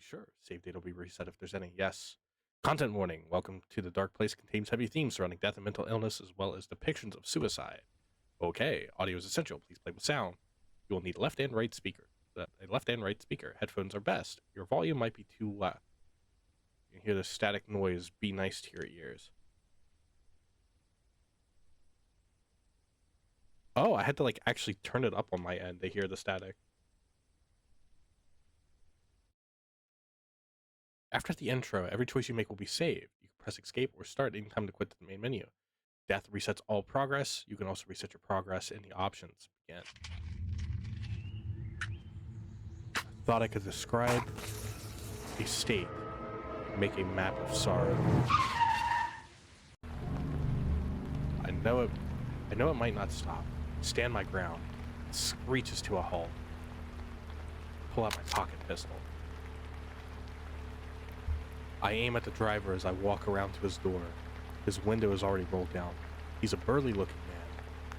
sure. Save data will be reset if there's any. Yes. Content warning. Welcome to the dark place contains heavy themes surrounding death and mental illness, as well as depictions of suicide. Okay, audio is essential. Please play with sound. You will need left and right speaker. A left and right speaker. Headphones are best. Your volume might be too loud. You can hear the static noise. Be nice to your ears. Oh, I had to actually turn it up on my end to hear the static. After the intro, every choice you make will be saved. You can press escape or start anytime to quit the main menu. Death resets all progress. You can also reset your progress in the options. Again. Thought I could describe a state, make a map of sorrow. I know it might not stop. Stand my ground. It screeches to a halt. Pull out my pocket pistol. I aim at the driver as I walk around to his door. His window is already rolled down. He's a burly looking man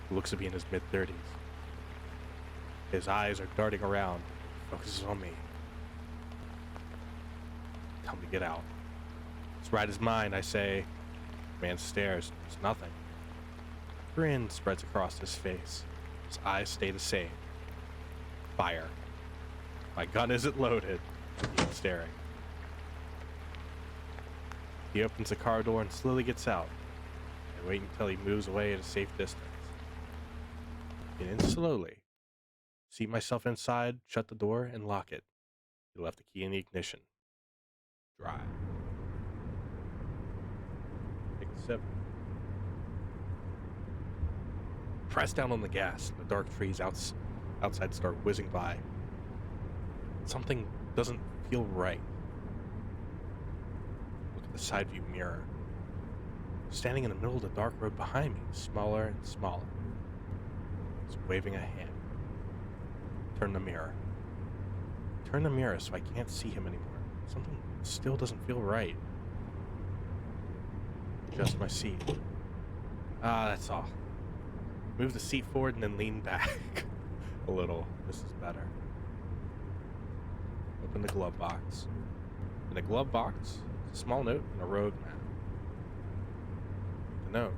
who looks to be in his mid-30s. His eyes are darting around, focuses on me. Tell me to get out. This ride is mine, I say. The man stares. There's nothing. A grin spreads across his face. His eyes stay the same. Fire. My gun isn't loaded. I keep staring. He opens the car door and slowly gets out. I wait until he moves away at a safe distance. Get in slowly. Seat myself inside, shut the door, and lock it. He left the key in the ignition. Drive. Take a sip. Press down on the gas. The dark trees outside start whizzing by. Something doesn't feel right. Look at the side view mirror. Standing in the middle of the dark road behind me, smaller and smaller. He's waving a hand. Turn the mirror. Turn the mirror so I can't see him anymore. Something still doesn't feel right. Adjust my seat. That's all. Move the seat forward and then lean back a little. This is better. Open the glove box. In the glove box is a small note and a road map. The note.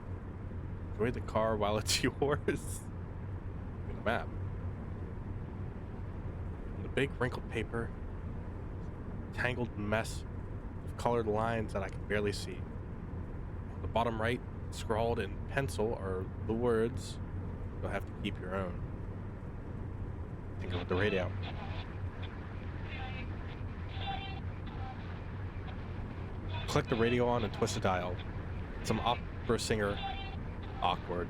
Enjoy the car while it's yours. In the map. On the big wrinkled paper, tangled mess of colored lines that I can barely see. On the bottom right, scrawled in pencil, are the words, "You'll have to keep your own." Tinker with the radio. Click the radio on and twist the dial. Some opera singer. Awkward.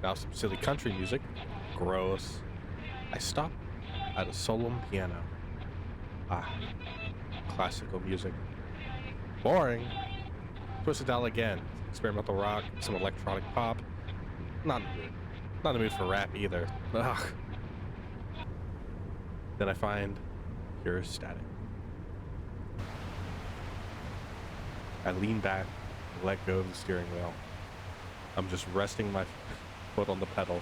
Now some silly country music. Gross. I stop at a solemn piano. Classical music. Boring. Twist the dial again. Experimental rock, some electronic pop. Not in the mood. Not in the mood for rap either. Ugh. Then I find pure static. I lean back and let go of the steering wheel. I'm just resting my foot on the pedal,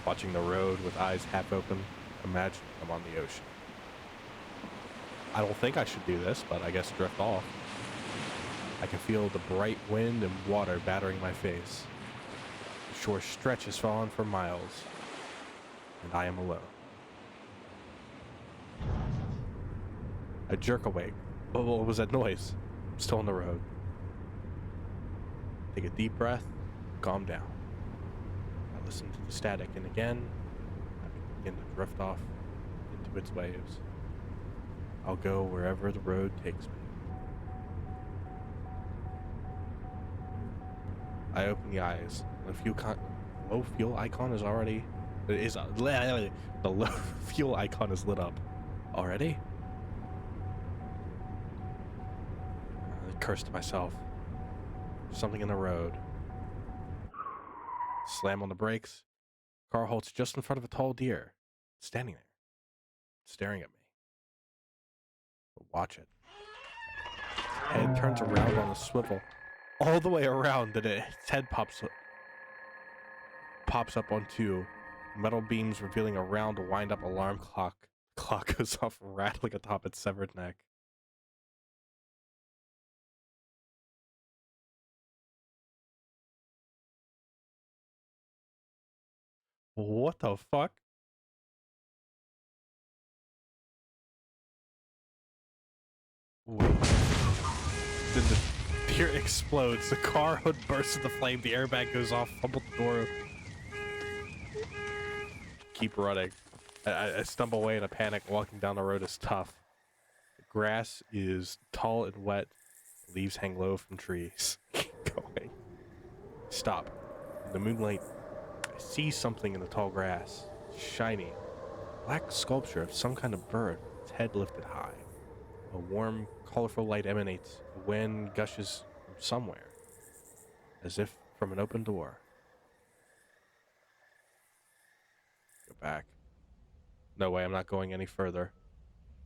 watching the road with eyes half open, imagining I'm on the ocean. I don't think I should do this, but I guess drift off. I can feel the bright wind and water battering my face. The shore stretches on for miles, and I am alone. I jerk awake. What was that noise? I'm still on the road. Take a deep breath, calm down. I listen to the static, and again, I begin to drift off into its waves. I'll go wherever the road takes me. I open the eyes. The low fuel icon is already... the low fuel icon is lit up. Already? I curse to myself. There's something in the road. Slam on the brakes. Car halts just in front of a tall deer. Standing there. Staring at me. But watch it. Head turns around on a swivel. All the way around, and its head pops up onto metal beams, revealing a round wind-up alarm clock. The clock goes off, rattling atop its severed neck. What the fuck? Wait. Then the deer explodes. The car hood bursts into flame. The airbag goes off. Fumble the door. Keep running. I stumble away in a panic. Walking down the road is tough. The grass is tall and wet. Leaves hang low from trees. Keep going. Stop. In the moonlight, I see something in the tall grass. Shiny. Black sculpture of some kind of bird. Its head lifted high. A warm, colorful light emanates. The wind gushes from somewhere. As if from an open door. Go back. No way, I'm not going any further.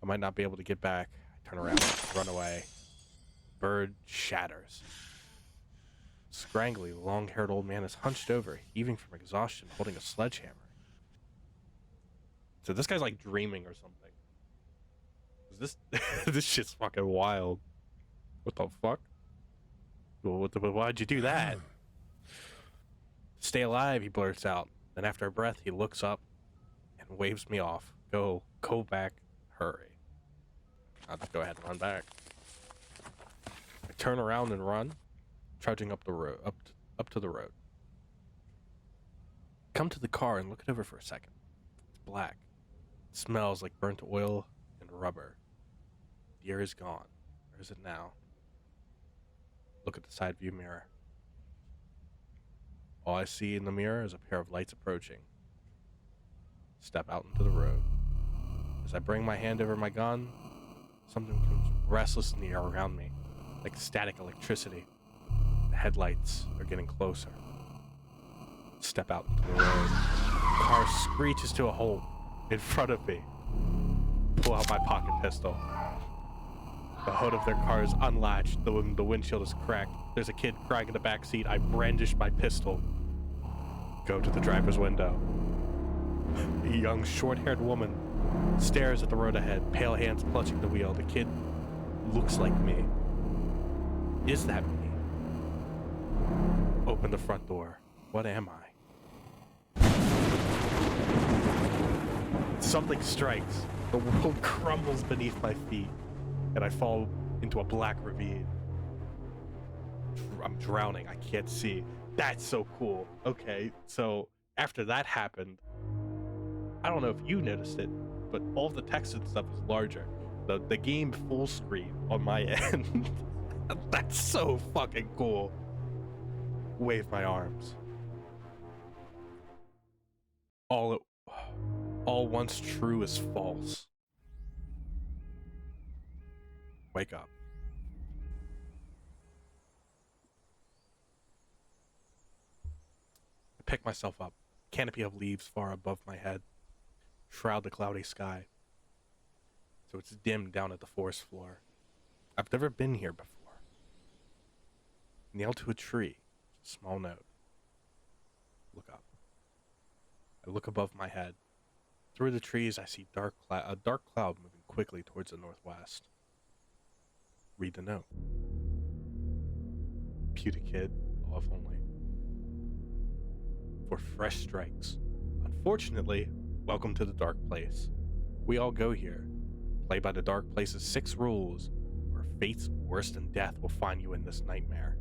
I might not be able to get back. I turn around, run away. Bird shatters. Scrangly, long-haired old man is hunched over, heaving from exhaustion, holding a sledgehammer. So this guy's like dreaming or something. Is this this shit's fucking wild. What the fuck? Why'd you do that? Stay alive, he blurts out. Then after a breath, he looks up and waves me off. Go back, hurry. I'll just go ahead and run back. I turn around and run, trudging up the road, up to the road. Come to the car and look it over for a second. It's black. It smells like burnt oil and rubber. The air is gone. Or is it now? Look at the side view mirror. All I see in the mirror is a pair of lights approaching. Step out into the road. As I bring my hand over my gun, something comes restlessly around me, like static electricity. The headlights are getting closer. Step out into the road. The car screeches to a halt in front of me. Pull out my pocket pistol. The hood of their car is unlatched. The windshield is cracked. There's a kid crying in the back seat. I brandish my pistol. Go to the driver's window. A young, short-haired woman stares at the road ahead, pale hands clutching the wheel. The kid looks like me. Is that me? Open the front door. What am I? Something strikes. The world crumbles beneath my feet, and I fall into a black ravine. I'm drowning. I can't see. That's so cool. Okay, so after that happened, I don't know if you noticed it, but all the text and stuff is larger. The game full screen on my end. That's so fucking cool. Wave my arms. All once true is false. Wake up. I pick myself up. Canopy of leaves far above my head shroud the cloudy sky, so it's dim down at the forest floor. I've never been here before. Nailed to a tree, a small note. Look up. I look above my head. Through the trees, I see a dark cloud moving quickly towards the northwest. Read the note. Pewter kid, off only. For fresh strikes. Unfortunately, welcome to the dark place. We all go here. Play by the dark place's 6 rules, or fate's worse than death will find you in this nightmare.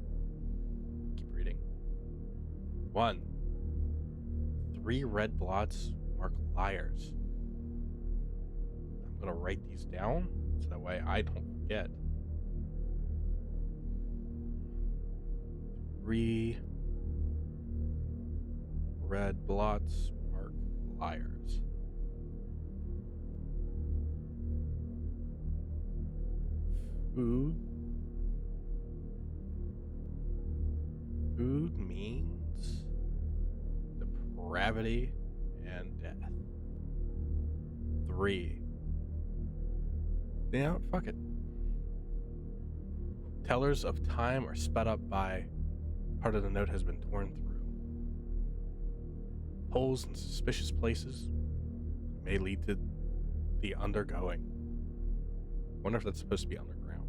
Keep reading. 1. 3 red blots mark liars. I'm gonna write these down so that way I don't forget. 3 red blots mark liars. Food means depravity and death. 3. Yeah, fuck it. Tellers of time are sped up by part of the note has been torn through. Holes in suspicious places may lead to the undergoing. Wonder if that's supposed to be underground.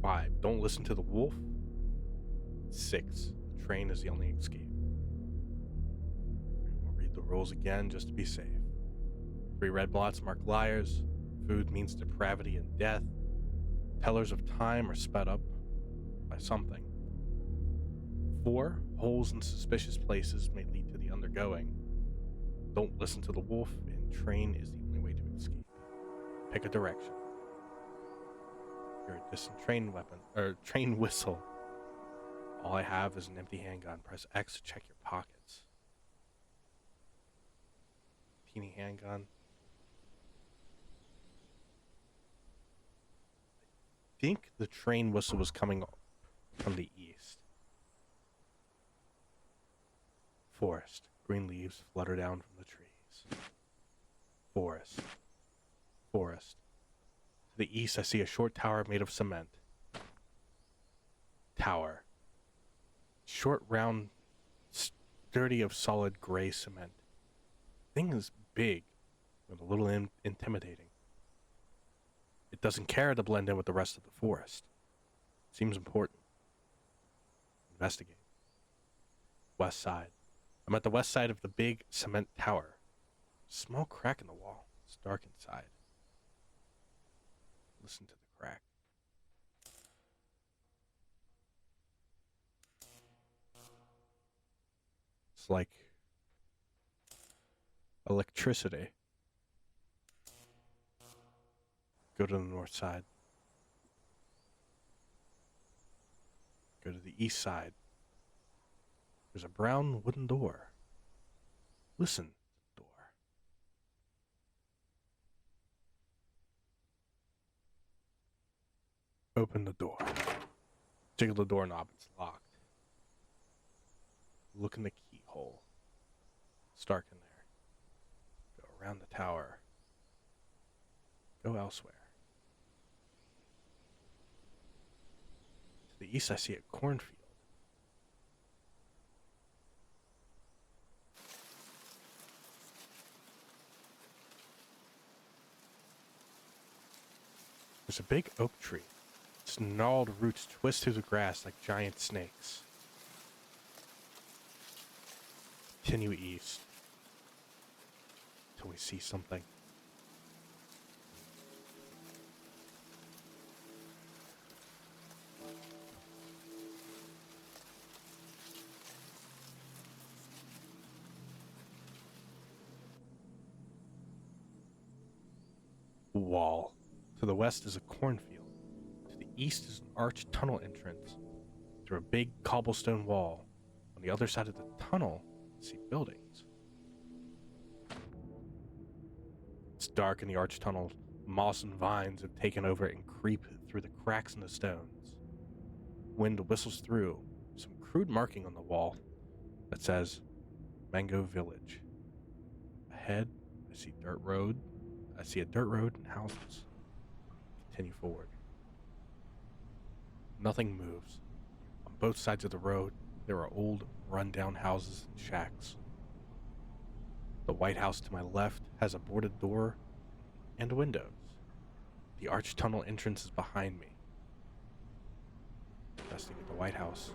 5. Don't listen to the wolf. 6. The train is the only escape. rules again just to be safe. 3 red blots mark liars. Food means depravity and death. Tellers of time are sped up by something. 4 holes in suspicious places may lead to the undergoing. Don't listen to the wolf, and train is the only way to escape. Pick a direction. You're a distant train whistle. All I have is an empty handgun. Press X to check your pockets. Teeny handgun. I think the train whistle was coming from the east. Forest. Green leaves flutter down from the trees. Forest. Forest. To the east, I see a short tower made of cement. Tower. Short, round, sturdy of solid gray cement. Thing is big, but a little intimidating. It doesn't care to blend in with the rest of the forest. Seems important. Investigate. West side. I'm at the west side of the big cement tower. Small crack in the wall. It's dark inside. Listen to the crack. It's like electricity. Go to the north side. Go to the east side. There's a brown wooden door. Listen to the door. Open the door. Jiggle the doorknob, it's locked. Look in the keyhole. It's dark in there. Go around the tower. Go elsewhere. To the east, I see a cornfield. There's a big oak tree. Its gnarled roots twist through the grass like giant snakes. Continue east till we see something. Wall. To the west is a cornfield. To the east is an arched tunnel entrance through a big cobblestone wall. On the other side of the tunnel, I see buildings. It's dark in the arched tunnel. Moss and vines have taken over and creep through the cracks in the stones. Wind whistles through. Some crude marking on the wall that says Mango Village. Ahead, I see a dirt road and houses. Continue forward. Nothing moves. On both sides of the road, there are old, run-down houses and shacks. The White House to my left has a boarded door and windows. The arched tunnel entrance is behind me. Investigate the White House.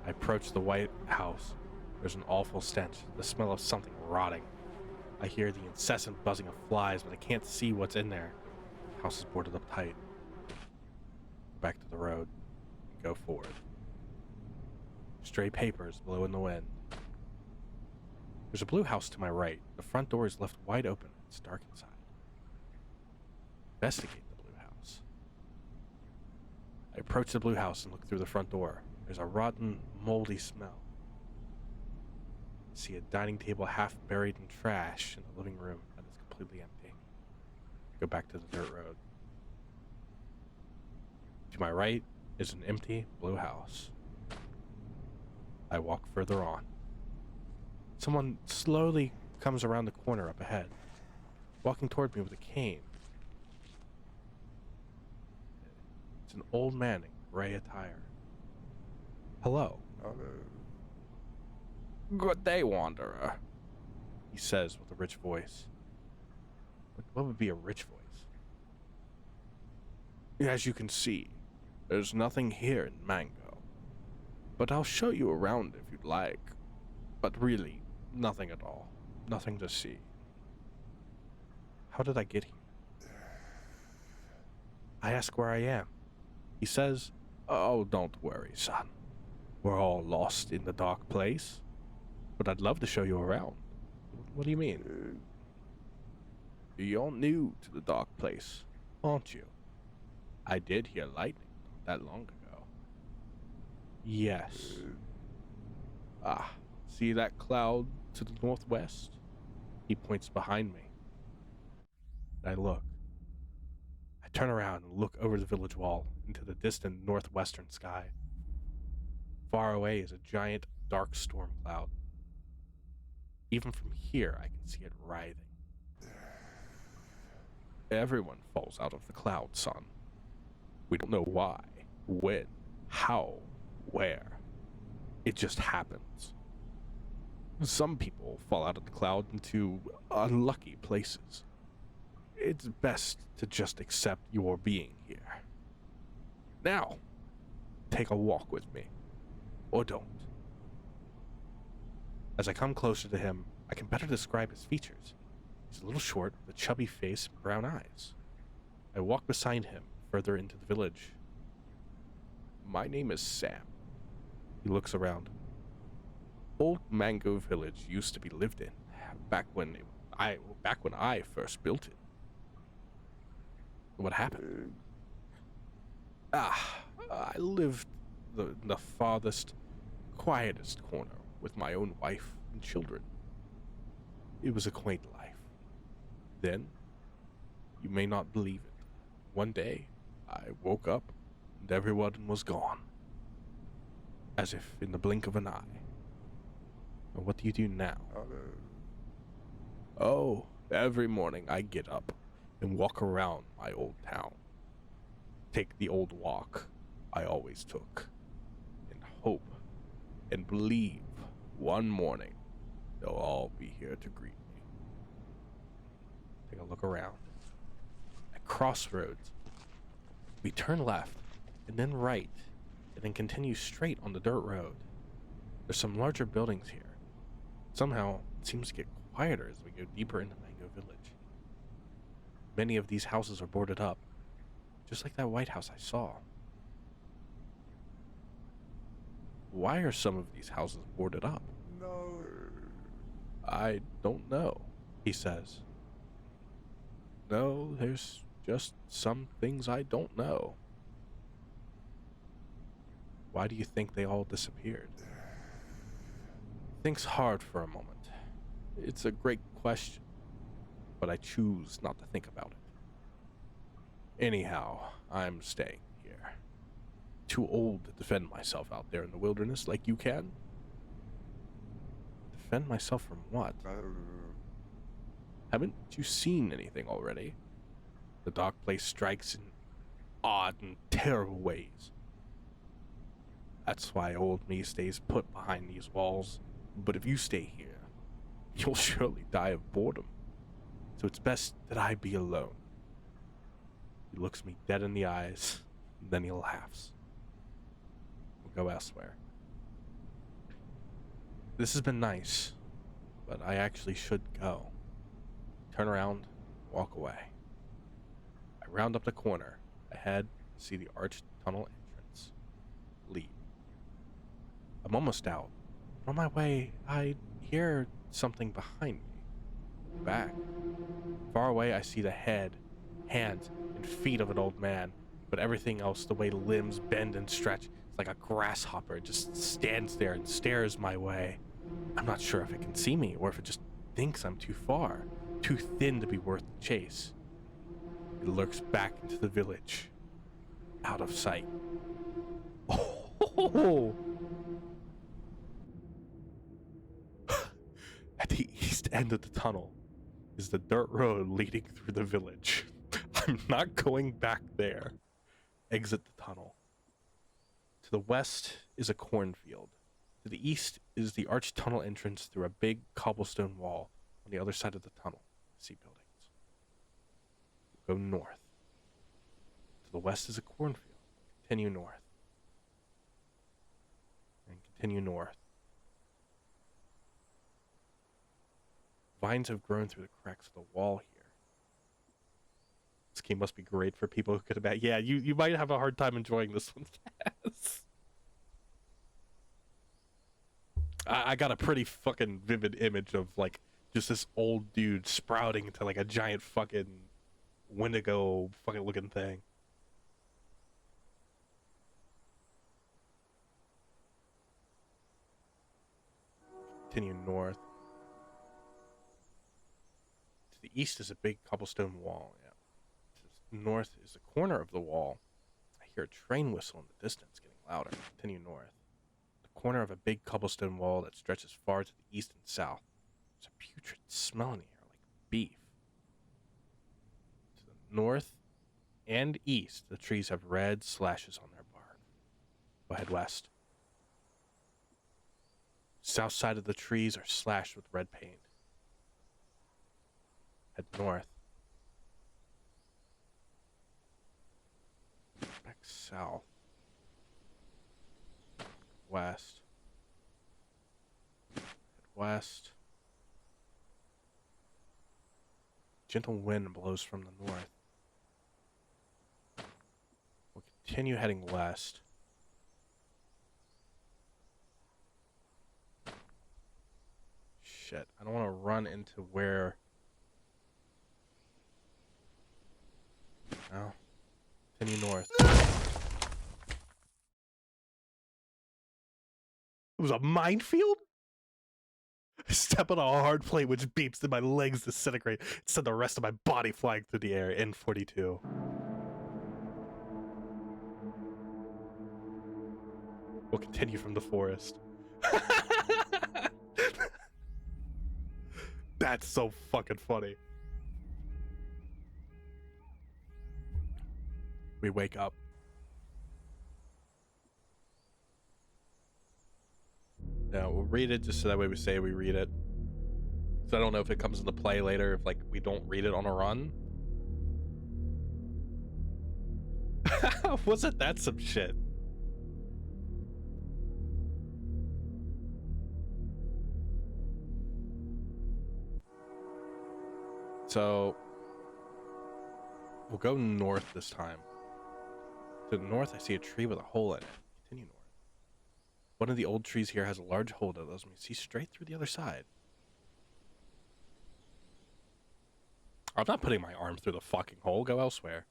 I approach the White House. There's an awful stench, the smell of something rotting. I hear the incessant buzzing of flies, but I can't see what's in there. The house is boarded up tight. Back to the road. Go forward. Stray papers blow in the wind. There's a blue house to my right. The front door is left wide open. It's dark inside. Investigate the blue house. I approach the blue house and look through the front door. There's a rotten, moldy smell. See a dining table half buried in trash in the living room that is completely empty. Go back to the dirt road. To my right is an empty blue house. I walk further on. Someone slowly comes around the corner up ahead, walking toward me with a cane. It's an old man in gray attire. Hello. Good day, wanderer, he says with a rich voice. What would be a rich voice? As you can see, there's nothing here in Mango. but I'll show you around if you'd like. But really, nothing at all. Nothing to see. How did I get here? I ask where I am. He says, oh, don't worry, son. We're all lost in the dark place. But I'd love to show you around. What do you mean? You're new to the dark place, aren't you? I did hear lightning not that long ago. Yes. Ah, see that cloud to the northwest? He points behind me. I look. I turn around and look over the village wall into the distant northwestern sky. Far away is a giant, dark storm cloud. Even from here, I can see it writhing. Everyone falls out of the cloud, son. We don't know why, when, how, where. It just happens. Some people fall out of the cloud into unlucky places. It's best to just accept your being here. Now, take a walk with me. Or don't. As I come closer to him, I can better describe his features. He's a little short, with a chubby face and brown eyes. I walk beside him, further into the village. My name is Sam. He looks around. Old Mango Village used to be lived in, back when I first built it. What happened? I lived the farthest, quietest corner with my own wife and children. It was a quaint life. Then, you may not believe it, one day I woke up and everyone was gone. As if in the blink of an eye. And what do you do now? Oh, every morning I get up and walk around my old town. Take the old walk I always took. And hope and believe one morning they'll all be here to greet me. Take a look around. At crossroads, we turn left and then right and then continue straight on the dirt road. There's some larger buildings here. Somehow, it seems to get quieter as we go deeper into Mango Village. Many of these houses are boarded up, just like that White House I saw. Why are some of these houses boarded up? No. I don't know, he says. No, there's just some things I don't know. Why do you think they all disappeared? Thinks hard for a moment. It's a great question, but I choose not to think about it. Anyhow, I'm staying here. Too old to defend myself out there in the wilderness like you can. Defend myself from what? Haven't you seen anything already? The dark place strikes in odd and terrible ways. That's why old me stays put behind these walls. But if you stay here, you'll surely die of boredom. So it's best that I be alone. He looks me dead in the eyes, and then he laughs. We'll go elsewhere. This has been nice, but I actually should go. Turn around, walk away. I round up the corner. Ahead, see the arched tunnel entrance. Leave. I'm almost out. On my way, I hear something behind me. Back. Far away, I see the head, hands, and feet of an old man, but everything else, the way limbs bend and stretch, it's like a grasshopper. It just stands there and stares my way. I'm not sure if it can see me or if it just thinks I'm too far, too thin to be worth the chase. It lurks back into the village, out of sight. Oh! At the east end of the tunnel is the dirt road leading through the village. I'm not going back there. Exit the tunnel. To the west is a cornfield. To the east is the arched tunnel entrance through a big cobblestone wall on the other side of the tunnel. See buildings. Go north. To the west is a cornfield. Continue north. And Continue north. Vines have grown through the cracks of the wall here. This game must be great for people who could imagine. Yeah, you might have a hard time enjoying this one. Yes. I got a pretty fucking vivid image of like just this old dude sprouting into like a giant fucking Wendigo fucking looking thing. Continue north. To the east is a big cobblestone wall. Yeah. To the north is a corner of the wall. I hear a train whistle in the distance getting louder. Continue north. The corner of a big cobblestone wall that stretches far to the east and south. There's a putrid smell in the air like beef. To the north and east, the trees have red slashes on their bark. Go head west. South side of the trees are slashed with red paint. Head north. Back south. West. Head west. Gentle wind blows from the north. We'll continue heading west. Shit, I don't want to run into where... No. Continue north. It was a minefield? Step on a hard plate which beeps and my legs disintegrate. It sent the rest of my body flying through the air. N42. We'll continue from the forest. That's so fucking funny. We wake up. Now we'll read it just so that way we say we read it. So I don't know if it comes into play later if like we don't read it on a run. Wasn't that some shit? So we'll go north this time. To the north, I see a tree with a hole in it. Continue north. One of the old trees here has a large hole that allows me to see straight through the other side. I'm not putting my arm through the fucking hole. Go elsewhere.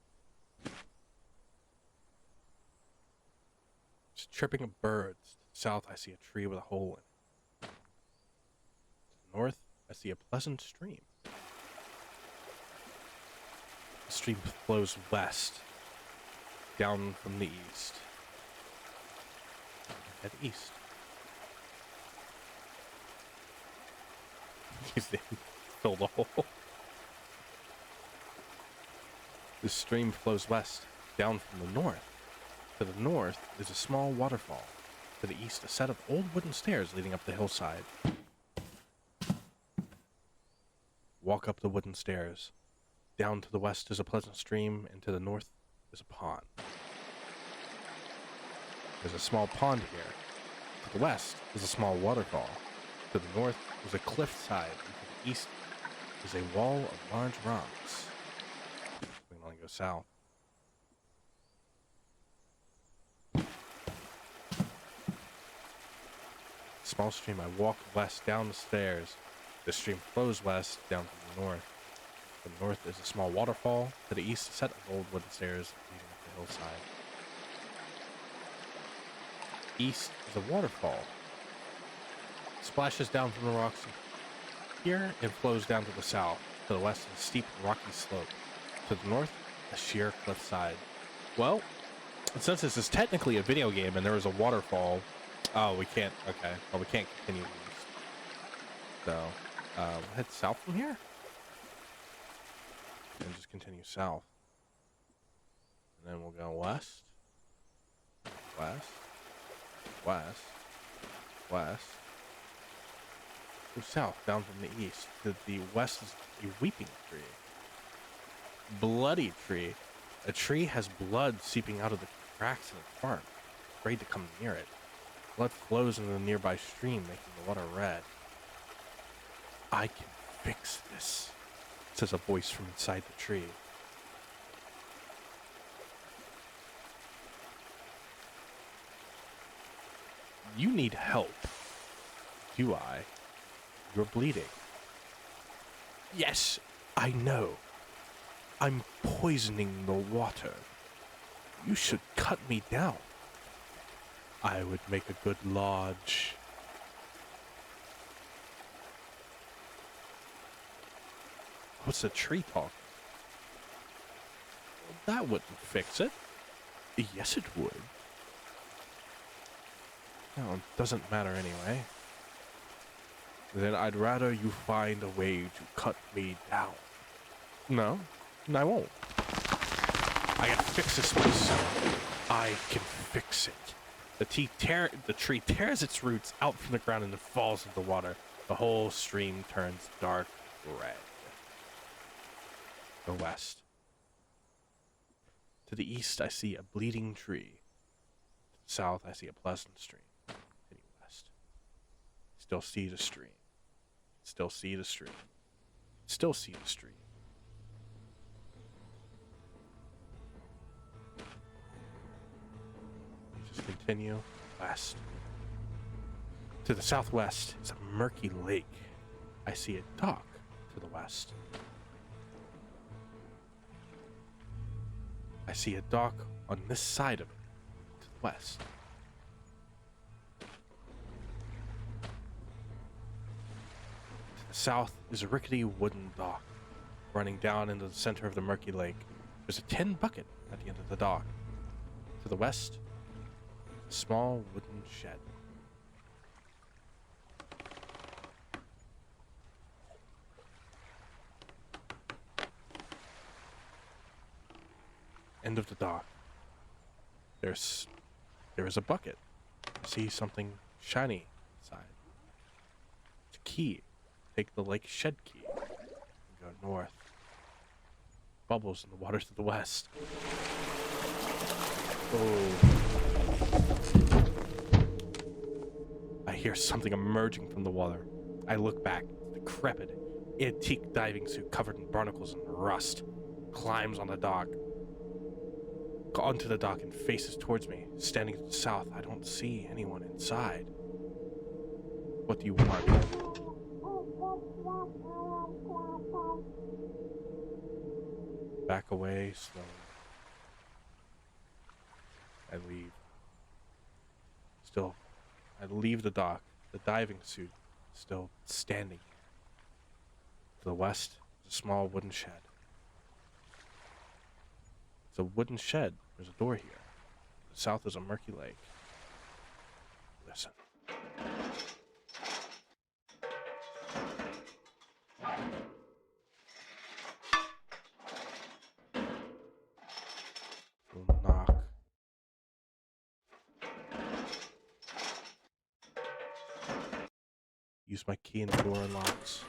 Just chirping of birds. To the south, I see a tree with a hole in it. To the north, I see a pleasant stream. The stream flows west, down from the east. Head east. You fill the hole. The stream flows west, down from the north. To the north is a small waterfall. To the east, a set of old wooden stairs leading up the hillside. Walk up the wooden stairs. Down to the west is a pleasant stream, and to the north is a pond. There's a small pond here. To the west is a small waterfall. To the north is a cliff side, and to the east is a wall of large rocks. We can only go south. Small stream, I walk west down the stairs. The stream flows west down to the north. To the north is a small waterfall. To the east, a set of old wooden stairs leading up the hillside. East is a waterfall. Splashes down from the rocks here and flows down to the south. To the west is a steep rocky slope. To the north, a sheer cliffside. Well, since this is technically a video game and there is a waterfall, oh, we can't. Okay, well, we can't continue east. So, we'll head south from here and just continue south. And then we'll go west, west, west, west. Go south, down from the east. To the west is a weeping tree. Bloody tree. A tree has blood seeping out of the cracks in its bark. Afraid to come near it. Blood flows into the nearby stream, making the water red. I can fix this, says a voice from inside the tree. You need help. Do I? You're bleeding. Yes, I know. I'm poisoning the water. You should cut me down. I would make a good lodge. What's the tree talking? That wouldn't fix it. Yes, it would. No, it doesn't matter anyway. Then I'd rather you find a way to cut me down. No, I won't. I can fix this myself. I can fix it. The tree tears its roots out from the ground and it falls into the water. The whole stream turns dark red. The west. To the east, I see a bleeding tree. To the south, I see a pleasant stream. Heading west. Still see the stream. Still see the stream. Still see the stream. Just continue west. To the southwest is a murky lake. I see a dock to the west. I see a dock on this side of it, to the west. To the south is a rickety wooden dock running down into the center of the murky lake. There's a tin bucket at the end of the dock. To the west, a small wooden shed. End of the dock. There is a bucket. I see something shiny inside. It's a key. Take the lake shed key and go north. Bubbles in the water to the west. Oh. I hear something emerging from the water. I look back. Decrepit, antique diving suit covered in barnacles and rust. Climbs on the dock. Onto the dock and faces towards me. Standing to the south, I don't see anyone inside. What do you want? Back away slowly. I leave. Still, I leave the dock. The diving suit still standing. To the west is a small wooden shed. It's a wooden shed. There's a door here. To the south is a murky lake. Listen. We'll knock. Use my key and the door unlocks.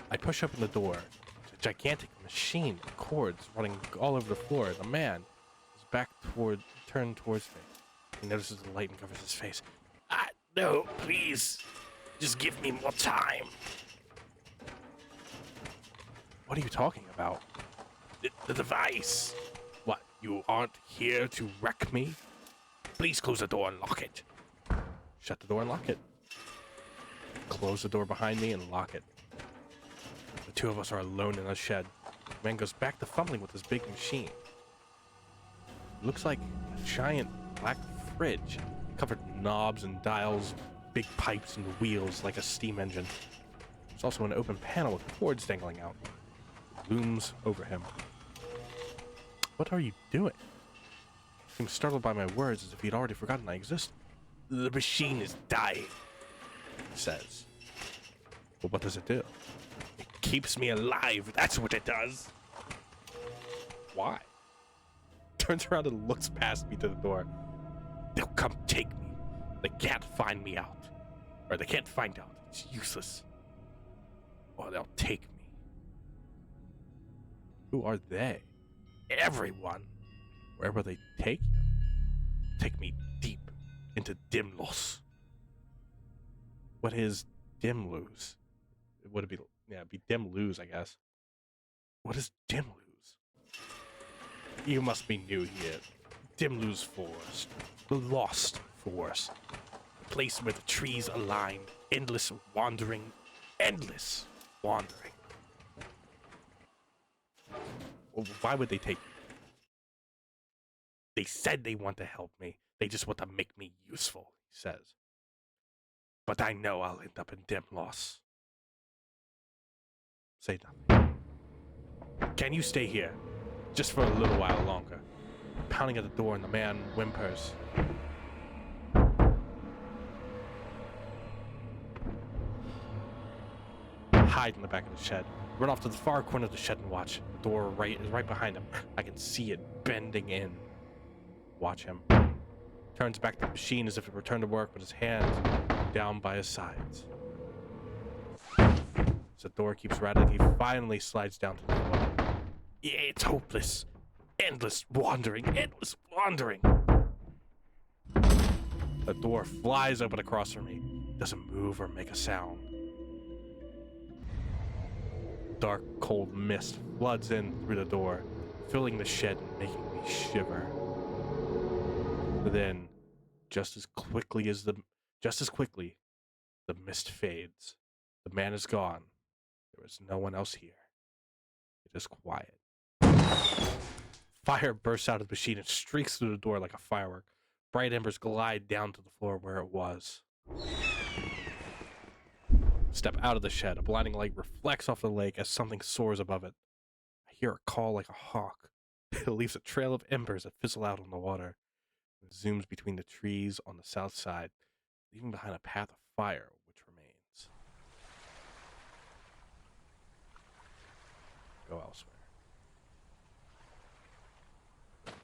I push open the door. It's a gigantic machine with cords running all over the floor. The man is turned towards me. He notices the light and covers his face. No, please. Just give me more time. What are you talking about? The device. What, you aren't here to wreck me? Please close the door and lock it. Shut the door and lock it. Close the door behind me and lock it. The two of us are alone in a shed. The man goes back to fumbling with his big machine. It looks like a giant black fridge, covered in knobs and dials, big pipes and wheels like a steam engine. There's also an open panel with cords dangling out. It looms over him. What are you doing? He seems startled by my words as if he'd already forgotten I existed. The machine is dying, he says. But what does it do? It keeps me alive, that's what it does. Why? Turns around and looks past me to the door. They'll come take me. They can't find me out. Or they can't find out. It's useless. Or they'll take me. Who are they? Everyone. Where will they take you? Take me deep. into Dimlos. What is Dimlus? Would it be, yeah, it'd be Dimlus, I guess. What is Dimlus? You must be new here. Dimlus Forest. The Lost Forest. A place where the trees align. Endless wandering. Endless wandering. Well, why would they take me? They said they want to help me. They just want to make me useful, he says. But I know I'll end up in Dimlos. Say nothing. Can you stay here? Just for a little while longer. Pounding at the door and the man whimpers. Hide in the back of the shed. Run off to the far corner of the shed and watch. The door is right behind him. I can see it bending in. Watch him. Turns back to the machine as if it returned to work, but his hands down by his sides. As the door keeps rattling, he finally slides down to the floor. Yeah, it's hopeless. Endless wandering. Endless wandering. The door flies open across from me. Doesn't move or make a sound. Dark, cold mist floods in through the door, filling the shed and making me shiver. Then, just as quickly, the mist fades. The man is gone. There is no one else here. It is quiet. Fire bursts out of the machine and streaks through the door like a firework. Bright embers glide down to the floor where it was. Step out of the shed. A blinding light reflects off the lake as something soars above it. I hear a call like a hawk. It leaves a trail of embers that fizzle out on the water. It zooms between the trees on the south side, leaving behind a path of fire which remains. Go elsewhere.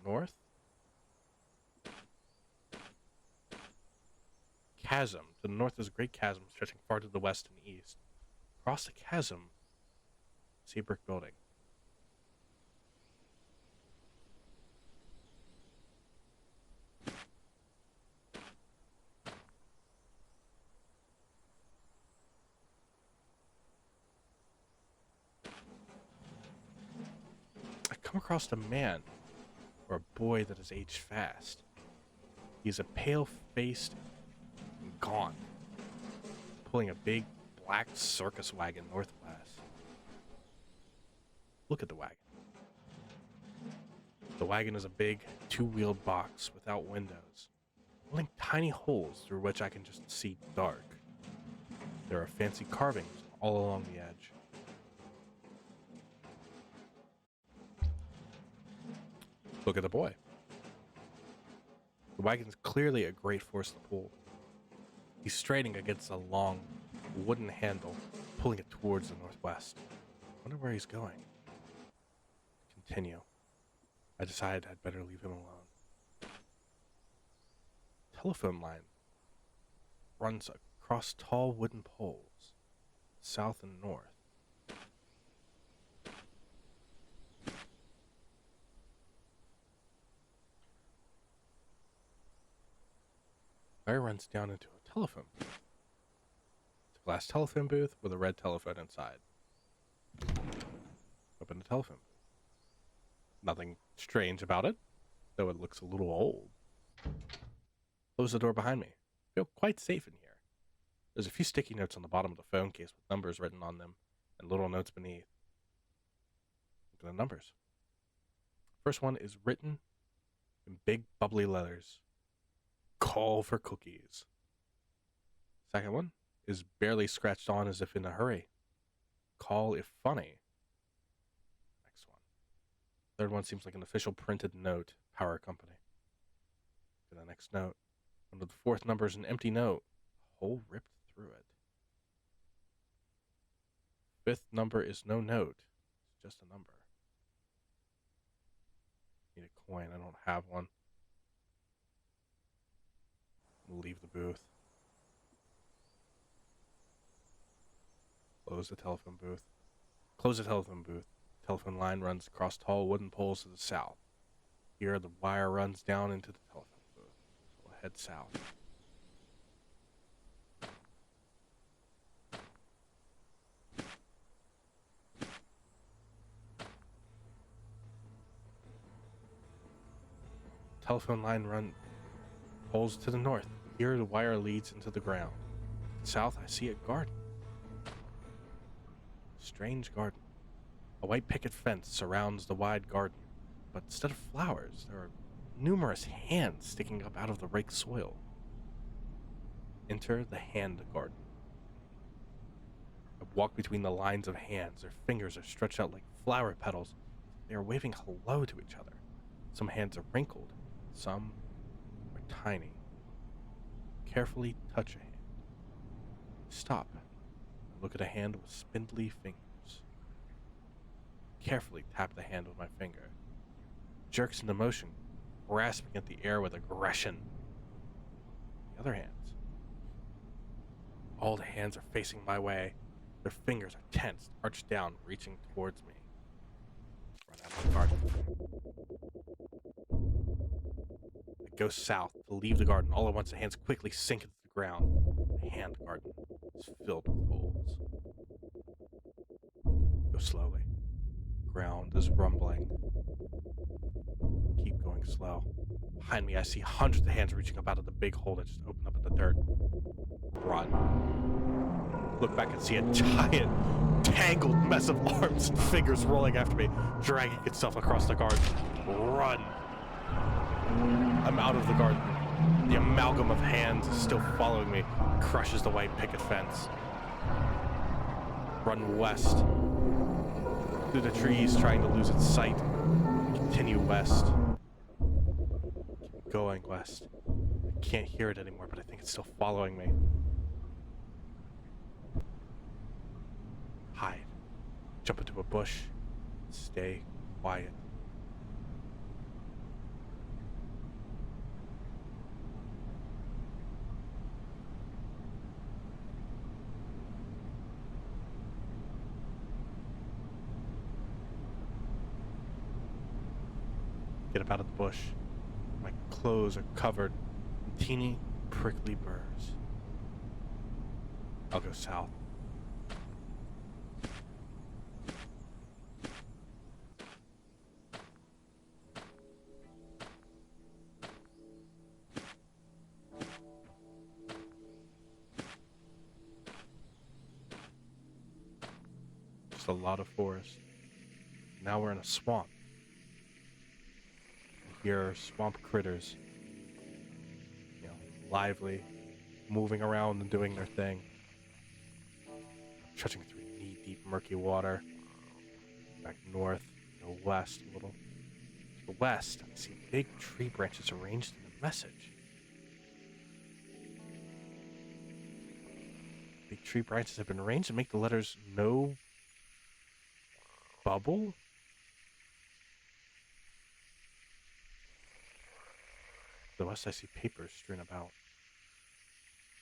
North? Chasm. To the north is a great chasm stretching far to the west and east. Across the chasm, see a brick building. I come across a man, or a boy that has aged fast. He's a pale-faced and gaunt, pulling a big black circus wagon northwest. Look at the wagon. The wagon is a big, two-wheeled box without windows, only tiny holes through which I can just see dark. There are fancy carvings all along the edge. Look at the boy. The wagon's clearly a great force to pull. He's straining against a long wooden handle, pulling it towards the northwest. I wonder where he's going. Continue. I decided I'd better leave him alone. Telephone line runs across tall wooden poles, south and north. Wire runs down into a telephone booth. It's a glass telephone booth with a red telephone inside. Open the telephone booth. Nothing strange about it, though it looks a little old. Close the door behind me. Feel quite safe in here. There's a few sticky notes on the bottom of the phone case with numbers written on them and little notes beneath. Look at the numbers. First one is written in big bubbly letters. Call for cookies. Second one is barely scratched on as if in a hurry. Call if funny. Next one. Third one seems like an official printed note. Power company. To the next note. Under the fourth number is an empty note. A hole ripped through it. Fifth number is no note. It's just a number. Need a coin. I don't have one. We'll leave the booth. Close the telephone booth. Close the telephone booth. Telephone line runs across tall wooden poles to the south. Here, the wire runs down into the telephone booth. So we'll head south. Telephone line poles to the north. Here the wire leads into the ground. South, I see a garden. Strange garden. A white picket fence surrounds the wide garden, but instead of flowers, there are numerous hands sticking up out of the raked soil. Enter the hand garden. I walk between the lines of hands. Their fingers are stretched out like flower petals. They are waving hello to each other. Some hands are wrinkled. Some are tiny. Carefully touch a hand. Stop. I look at a hand with spindly fingers. Carefully tap the hand with my finger. Jerks into motion, grasping at the air with aggression. The other hands. All the hands are facing my way. Their fingers are tensed, arched down, reaching towards me. Run out of the garden. I go south to leave the garden. All at once, the hands quickly sink into the ground. The hand garden is filled with holes. Go slowly. Ground is rumbling. Keep going slow. Behind me, I see hundreds of hands reaching up out of the big hole that just opened up in the dirt. Run. Look back and see a giant, tangled mess of arms and fingers rolling after me, dragging itself across the garden. Run. I'm out of the garden. The amalgam of hands is still following me, crushes the white picket fence. Run west. Through the trees, trying to lose its sight. Continue west. Keep going west. I can't hear it anymore, but I think it's still following me. Hide. Jump into a bush. Stay quiet. Get up out of the bush. My clothes are covered in teeny, prickly burrs. I'll go south. Just a lot of forest. Now we're in a swamp. Here are swamp critters, lively, moving around and doing their thing. Trudging through knee-deep murky water. Back north, to the west a little. To the west, I see big tree branches arranged in a message. Big tree branches have been arranged to make the letters no bubble. To the west, I see papers strewn about.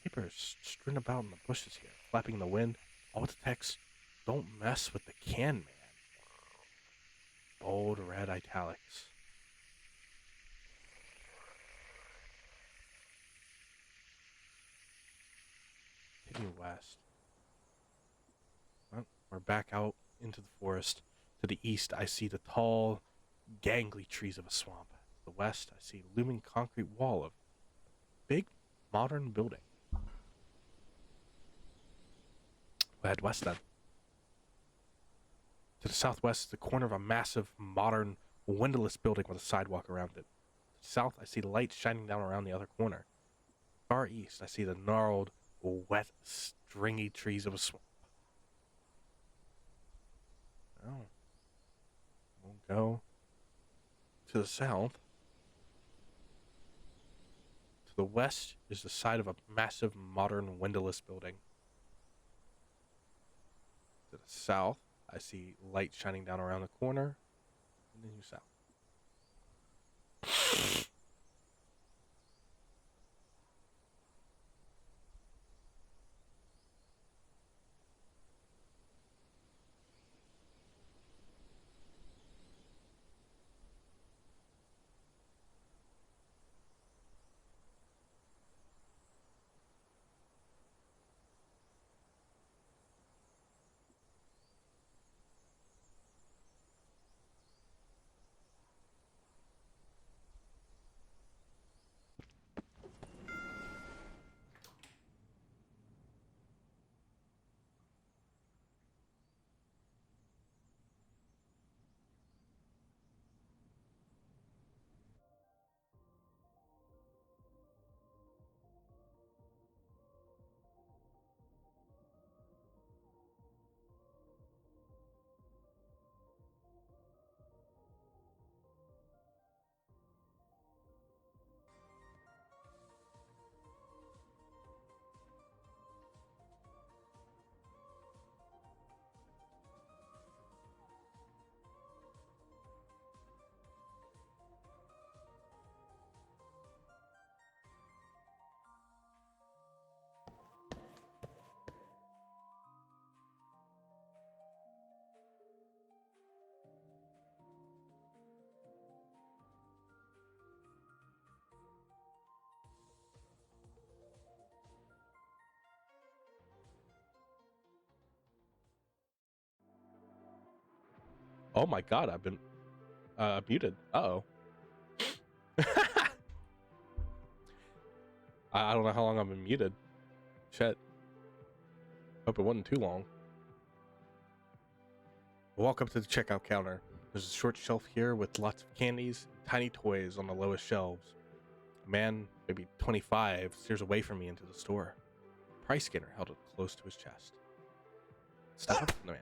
Papers strewn about in the bushes here, flapping in the wind, all with the text, "Don't mess with the can man." Bold red italics. Continue west. Well, we're back out into the forest. To the east, I see the tall, gangly trees of a swamp. To the west, I see a looming concrete wall of a big, modern building. We'll head west then. To the southwest, the corner of a massive, modern, windowless building with a sidewalk around it. To the south, I see the light shining down around the other corner. Far east, I see the gnarled, wet, stringy trees of a swamp. Oh. We'll go to the south. To the west is the side of a massive, modern, windowless building. To the south, I see light shining down around the corner. Continue south. Oh my god, I've been muted. Uh-oh. I don't know how long I've been muted. Shit. Hope it wasn't too long. I walk up to the checkout counter. There's a short shelf here with lots of candies and tiny toys on the lowest shelves. A man, maybe 25, stares away from me into the store. The price scanner held it close to his chest. Step up from the man.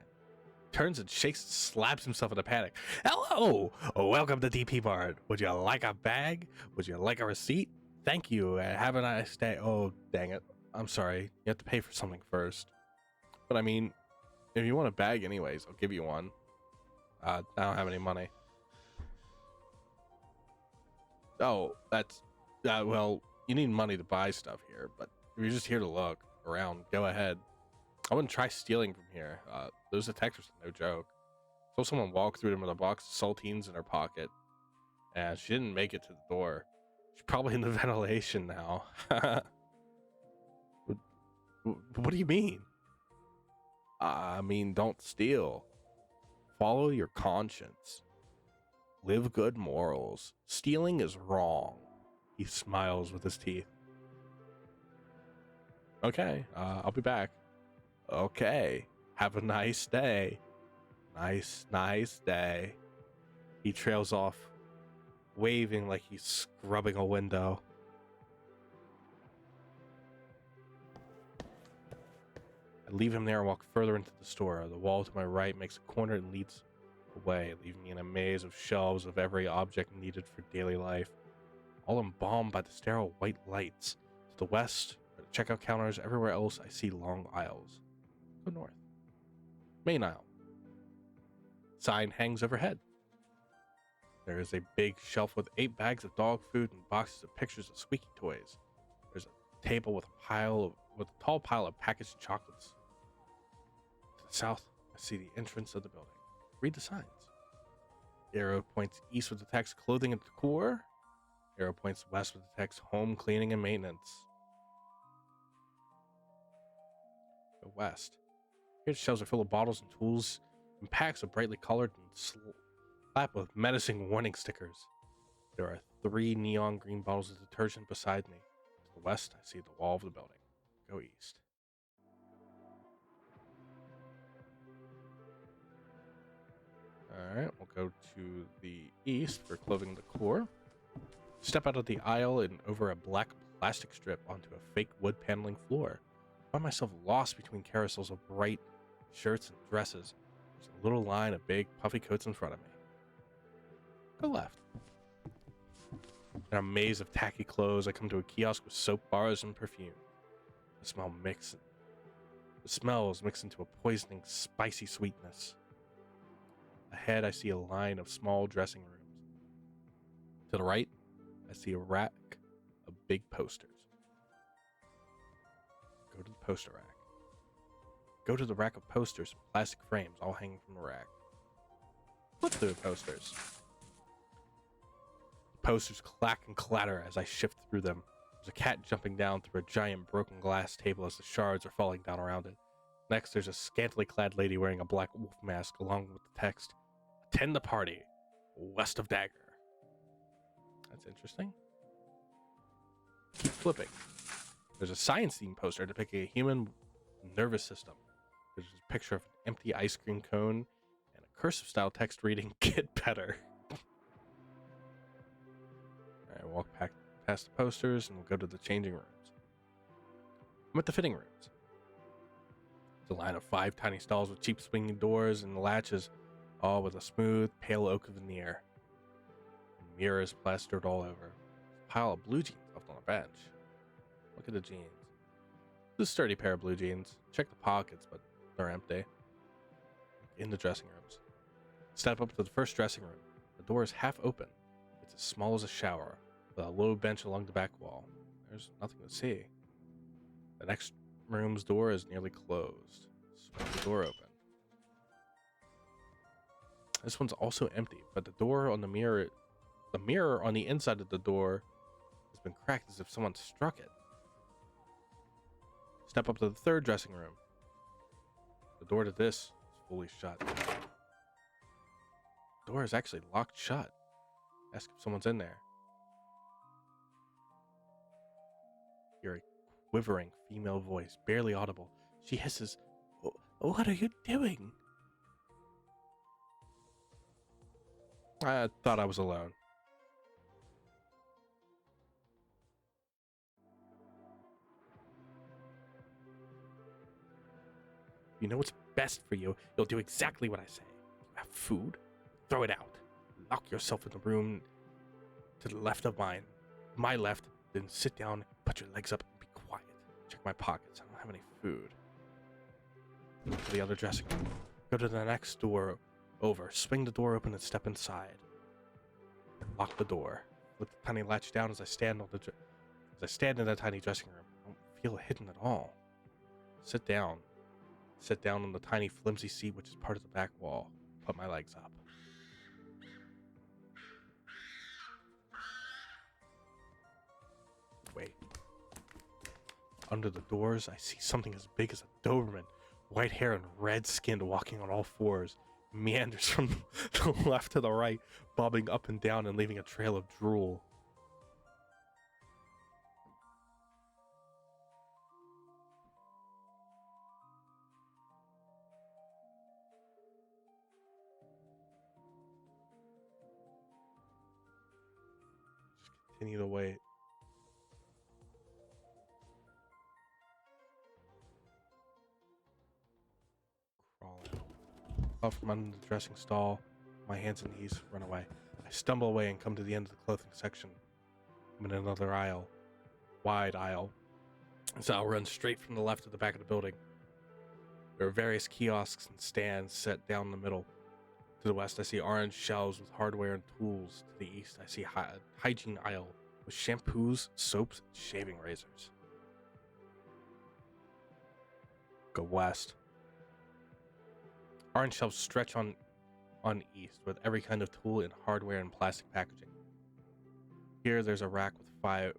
Turns and shakes and slaps himself in a panic. Hello! Welcome to DP Mart. Would you like a bag? Would you like a receipt? Thank you. Have a nice day. Oh, dang it. I'm sorry. You have to pay for something first. But I mean, if you want a bag anyways, I'll give you one. I don't have any money. Oh, that's... well, you need money to buy stuff here, but if you're just here to look around, go ahead. I wouldn't try stealing from here. Those detectives are no joke. So someone walked through them with a box of saltines in her pocket, and she didn't make it to the door. She's probably in the ventilation now. What do you mean? I mean, don't steal. Follow your conscience. Live good morals. Stealing is wrong. He smiles with his teeth. Okay, I'll be back. Okay, have a nice day. Nice day. He trails off, waving like he's scrubbing a window. I leave him there and walk further into the store. The wall to my right makes a corner and leads away, leaving me in a maze of shelves of every object needed for daily life, all embalmed by the sterile white lights. To the west are the checkout counters. Everywhere else I see long aisles. Go north. Main aisle. Sign hangs overhead. There is a big shelf with 8 bags of dog food and boxes of pictures of squeaky toys. There's a table with a tall pile of packaged chocolates. To the south, I see the entrance of the building. Read the signs. The arrow points east with the text clothing and decor. The arrow points west with the text home cleaning and maintenance. Go west. Here the shelves are full of bottles and tools and packs of brightly colored and slapped with menacing warning stickers. There are 3 neon green bottles of detergent beside me. To the west, I see the wall of the building. Go east. Alright, we'll go to the east for clothing decor. Step out of the aisle and over a black plastic strip onto a fake wood paneling floor. I find myself lost between carousels of bright shirts and dresses. There's a little line of big puffy coats in front of me. Go left. In a maze of tacky clothes, I come to a kiosk with soap bars and perfume. The smells mix into a poisoning, spicy sweetness. Ahead, I see a line of small dressing rooms. To the right, I see a rack of big posters. Go to the poster rack. Go to the rack of posters, plastic frames all hanging from the rack. Flip through the posters. The posters clack and clatter as I shift through them. There's a cat jumping down through a giant broken glass table as the shards are falling down around it. Next, there's a scantily clad lady wearing a black wolf mask along with the text, "Attend the party, west of Dagger." That's interesting. Keep flipping. There's a science theme poster depicting a human nervous system. There's a picture of an empty ice cream cone and a cursive style text reading, "Get better." I walk past the posters and we'll go to the changing rooms. I'm at the fitting rooms. It's a line of 5 tiny stalls with cheap swinging doors and latches, all with a smooth, pale oak veneer. And mirrors plastered all over. There's a pile of blue jeans left on a bench. Look at the jeans. This is a sturdy pair of blue jeans. Check the pockets, but they're empty. In the dressing rooms. Step up to the first dressing room. The door is half open. It's as small as a shower, with a low bench along the back wall. There's nothing to see. The next room's door is nearly closed. Swing the door open. This one's also empty, but the mirror on the inside of the door has been cracked as if someone struck it. Step up to the third dressing room. The door to this is fully shut. The door is actually locked shut. Ask if someone's in there. Hear a quivering female voice, barely audible. She hisses, "What are you doing?" I thought I was alone. You know what's best for you. You'll do exactly what I say. You have food? Throw it out. Lock yourself in the room to the left of mine. My left, then sit down, put your legs up, and be quiet. Check my pockets. I don't have any food. Go to the other dressing room. Go to the next door over. Swing the door open and step inside. Lock the door. Flip the tiny latch down as I stand in the tiny dressing room. I don't feel hidden at all. Sit down. Sit down on the tiny flimsy seat which is part of the back wall. Put my legs up. Wait. Under the doors, I see something as big as a Doberman. White hair and red skin, walking on all fours. Meanders from the left to the right, bobbing up and down and leaving a trail of drool. Just continue to wait. Crawl out from under the dressing stall. My hands and knees run away. I stumble away and come to the end of the clothing section. I'm in another aisle. Wide aisle. So I'll run straight from the left to the back of the building. There are various kiosks and stands set down the middle. To the west, I see orange shelves with hardware and tools. To the east, I see a hygiene aisle with shampoos, soaps, and shaving razors. Go west. Orange shelves stretch on east with every kind of tool in hardware and plastic packaging. Here, there's a rack with 5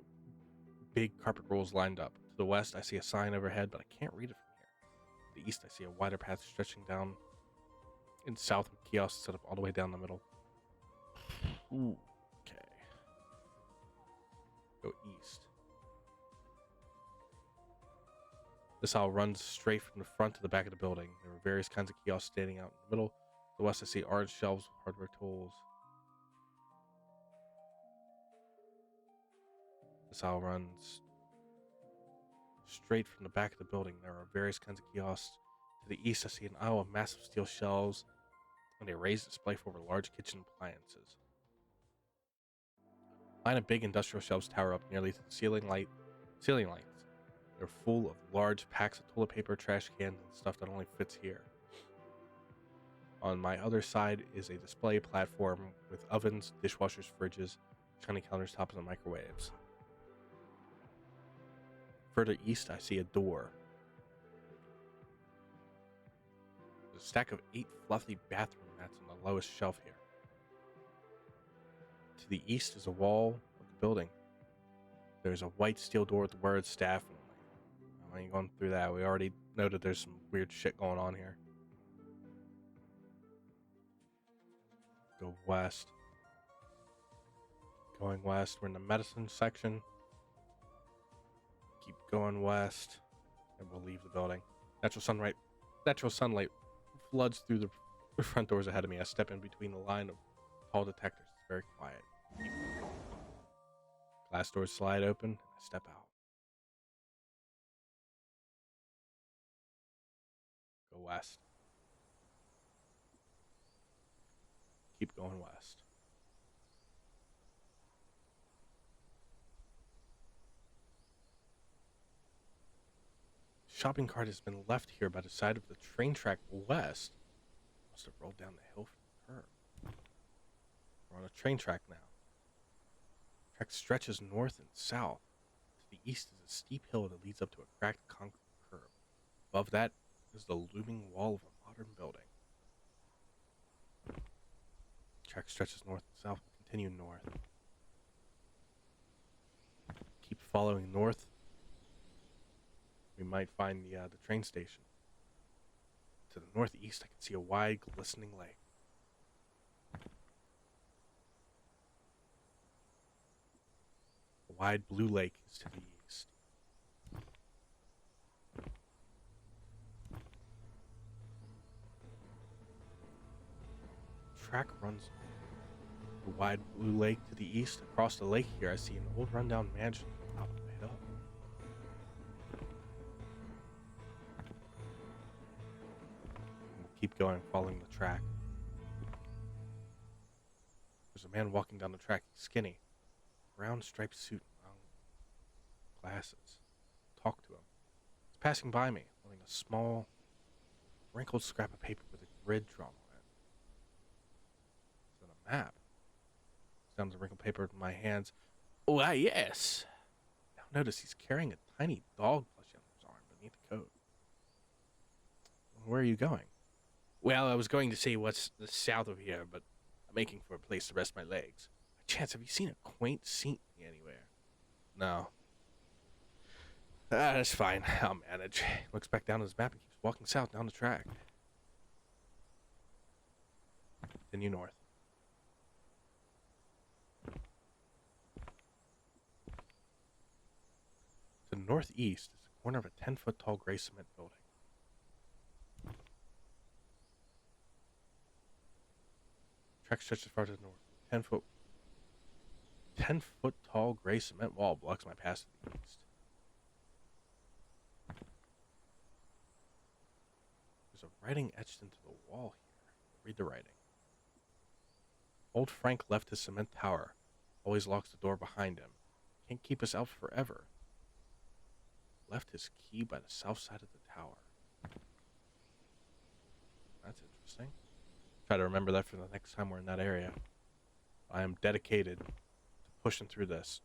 big carpet rolls lined up. To the west, I see a sign overhead, but I can't read it from here. To the east, I see a wider path stretching down in south with kiosks set up all the way down the middle. Ooh, okay. Go east. This aisle runs straight from the front to the back of the building. There are various kinds of kiosks standing out in the middle. To the west, I see orange shelves with hardware tools. This aisle runs straight from the back of the building. There are various kinds of kiosks. To the east, I see an aisle of massive steel shelves and a raised display for large kitchen appliances. A line of big industrial shelves tower up nearly to the ceiling lights. They're full of large packs of toilet paper, trash cans, and stuff that only fits here. On my other side is a display platform with ovens, dishwashers, fridges, shiny countertops, and microwaves. Further east, I see a door. There's a stack of 8 fluffy bathroom mats on the lowest shelf here. To the east is a wall of the building. There's a white steel door with the words staff only. I ain't going through that. We already noted there's some weird shit going on here. Go west. Going west. We're in the medicine section. Keep going west. And we'll leave the building. Natural sunlight floods through the front doors ahead of me. I step in between the line of tall detectors. It's very quiet. Glass doors slide open, and I step out. Go west. Keep going west. Shopping cart has been left here by the side of the train track west. Must have rolled down the hill from the curb. We're on a train track now. The track stretches north and south. To the east is a steep hill that leads up to a cracked concrete curb. Above that is the looming wall of a modern building. The track stretches north and south. We'll continue north. Keep following north. We might find the train station. To the northeast, I can see a wide, glistening lake. A wide blue lake is to the east. Track runs the wide blue lake to the east. Across the lake here, I see an old rundown mansion at the top of the hill. We'll keep going, following the track. There's a man walking down the track. He's skinny, brown striped suit, round glasses. Talk to him. He's passing by me, holding a small, wrinkled scrap of paper with a grid drawn on it. Is that a map? Down the wrinkled paper in my hands. Why, yes. Now notice he's carrying a tiny dog plushie on his arm beneath the coat. Where are you going? Well, I was going to say what's south of here, but I'm making for a place to rest my legs. By chance, have you seen a quaint scenery anywhere? No. That's fine. I'll manage. He looks back down at his map and keeps walking south down the track. Continue north. To the northeast is the corner of a 10-foot tall gray cement building. Track stretches far to the north. 10-foot tall gray cement wall blocks my path to the east. There's a writing etched into the wall here. Read the writing. Old Frank left his cement tower. Always locks the door behind him. Can't keep us out forever. Left his key by the south side of the tower. That's interesting. Try to remember that for the next time we're in that area. I am dedicated to pushing through this.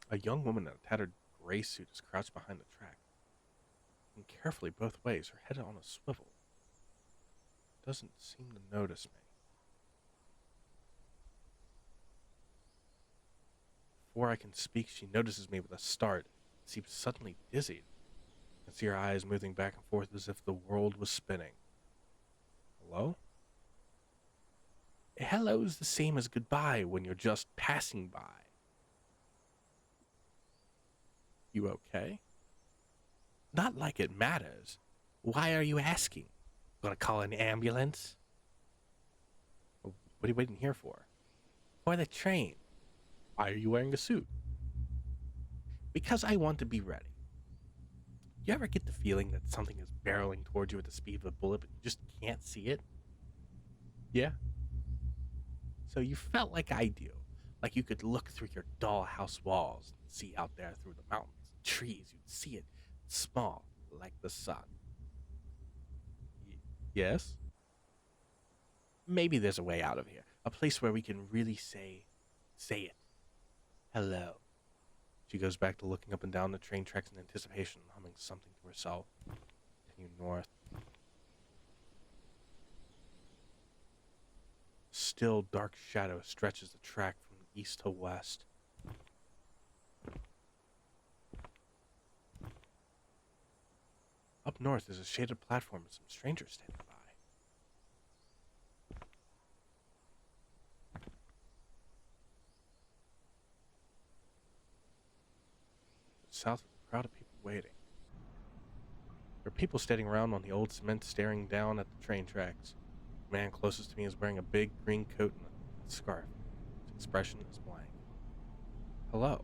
A young woman in a tattered gray suit is crouched behind the track, looking carefully both ways, her head on a swivel. Doesn't seem to notice me. Before I can speak, she notices me with a start. Seems suddenly dizzied. I can see her eyes moving back and forth as if the world was spinning. Hello? Hello's the same as goodbye when you're just passing by. You okay? Not like it matters. Why are you asking? Gonna call an ambulance? What are you waiting here for? For the train. Why are you wearing a suit? Because I want to be ready. You ever get the feeling that something is barreling towards you at the speed of a bullet, but you just can't see it? Yeah. So you felt like I do. Like you could look through your dollhouse walls and see out there through the mountains and trees. You'd see it small, like the sun. Yes? Maybe there's a way out of here. A place where we can really say it. Hello. She goes back to looking up and down the train tracks in anticipation, humming something to herself. Continue north. Still dark shadow stretches the track from east to west. Up north is a shaded platform with some strangers standing by. South of a crowd of people waiting. There are people standing around on the old cement staring down at the train tracks. The man closest to me is wearing a big green coat and a scarf. His expression is blank. Hello.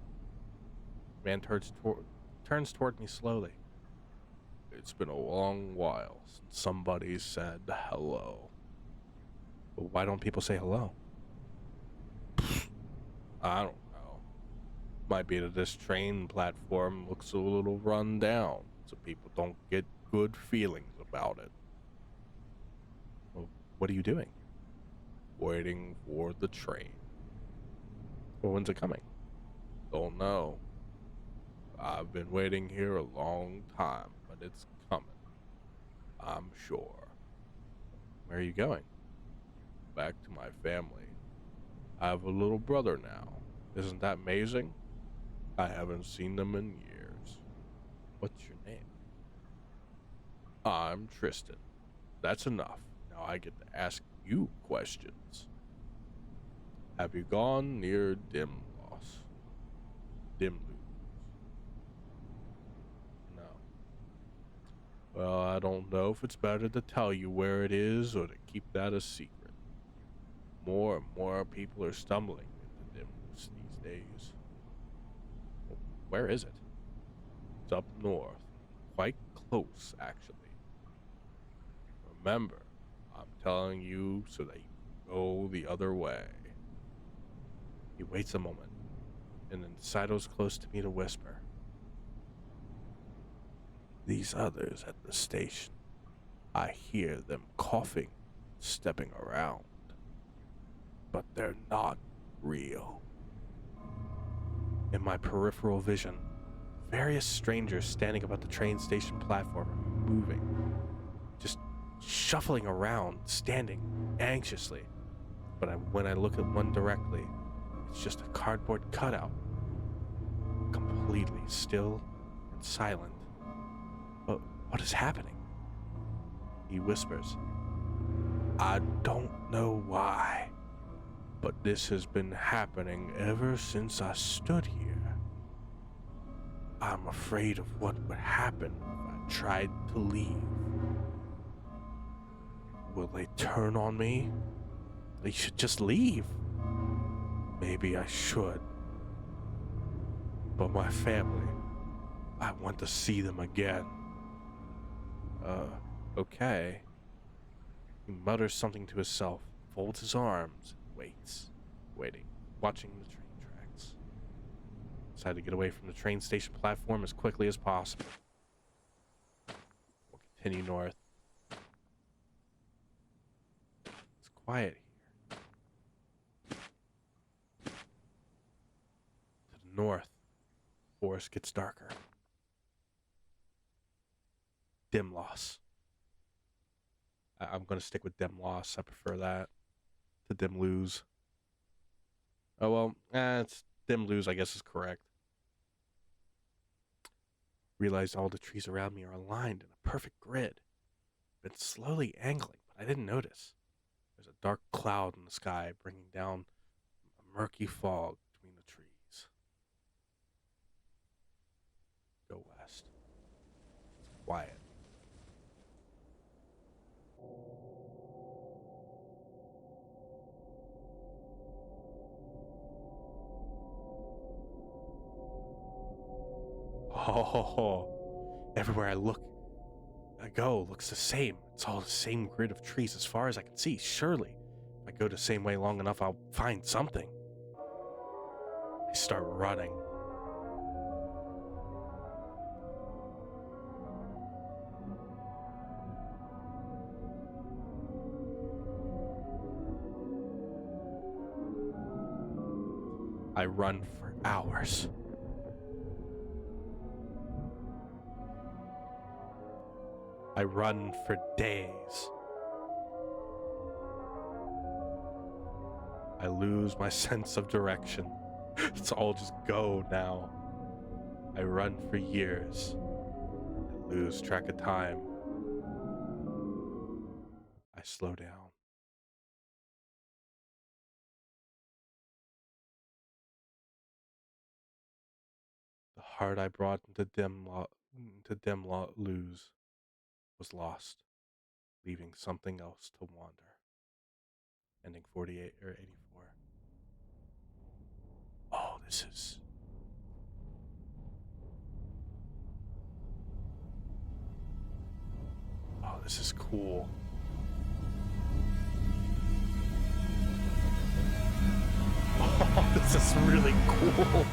The man turns toward me slowly. It's been a long while since somebody said hello. But why don't people say hello? I don't know. Might be that this train platform looks a little run down, so people don't get good feelings about it. Well, what are you doing? Waiting for the train. Well, when's it coming? Don't know. I've been waiting here a long time, but it's coming. I'm sure. Where are you going? Back to my family. I have a little brother now. Isn't that amazing? I haven't seen them in years. What's your name? I'm Tristan. That's enough. Now I get to ask you questions. Have you gone near Dimloss? dim lose. No. Well, I don't know if it's better to tell you where it is or to keep that a secret. More and more people are stumbling into dimness these days. Well, where is it? It's up north. Quite close, actually. Remember, I'm telling you so that you go the other way. He waits a moment, and then sidles close to me to whisper. These others at the station, I hear them coughing, stepping around, but they're not real. In my peripheral vision, various strangers standing about the train station platform are moving, just shuffling around, standing anxiously. But when I look at one directly, it's just a cardboard cutout, completely still and silent. But what is happening? He whispers, I don't know why, but this has been happening ever since I stood here. I'm afraid of what would happen if I tried to leave. Will they turn on me? They should just leave. Maybe I should. But my family, I want to see them again. Okay. He mutters something to himself, folds his arms, waits, waiting, watching the train tracks. Decide to get away from the train station platform as quickly as possible. We'll continue north. It's quiet here. To the north, the forest gets darker. Dim loss. I'm going to stick with dim loss. I prefer that to dim lose. Oh, well, it's dim lose, I guess, is correct. Realized all the trees around me are aligned in a perfect grid. Been slowly angling, but I didn't notice. There's a dark cloud in the sky, bringing down a murky fog between the trees. Go west. It's quiet. Oh, everywhere I go looks the same. It's all the same grid of trees as far as I can see. Surely, if I go the same way long enough, I'll find something. I start running. I run for hours. I run for days. I lose my sense of direction. It's all just go now. I run for years. I lose track of time. I slow down. The heart I brought into lose was lost, leaving something else to wander. Ending 48 or 84. Oh, this is... Oh, this is cool. Oh, this is really cool.